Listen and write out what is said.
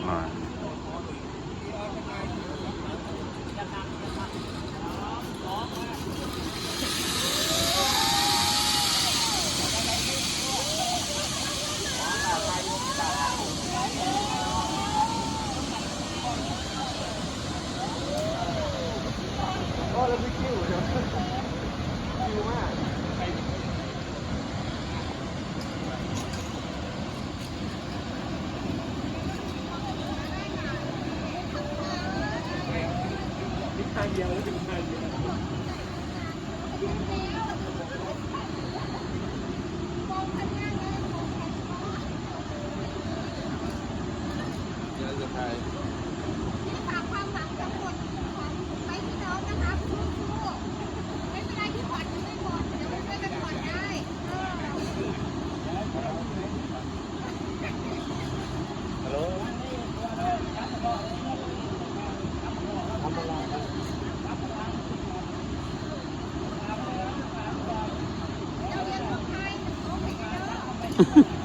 อ่าก็แล้วพี่คิวเดี๋ยวคิวมากนี่ทางเดียวแล้วถึงทางเดียวเดี๋ยวจะไปฝากความหวังทั้งหมดของไปพี่น้องนะคะสู้ๆไม่เป็นไรที่ผ่อนยังไม่หมดเดี๋ยวช่วยกันผ่อนได้ฮัลโหลทำอะไรเราเรียนคนไทยโอเคเนาะ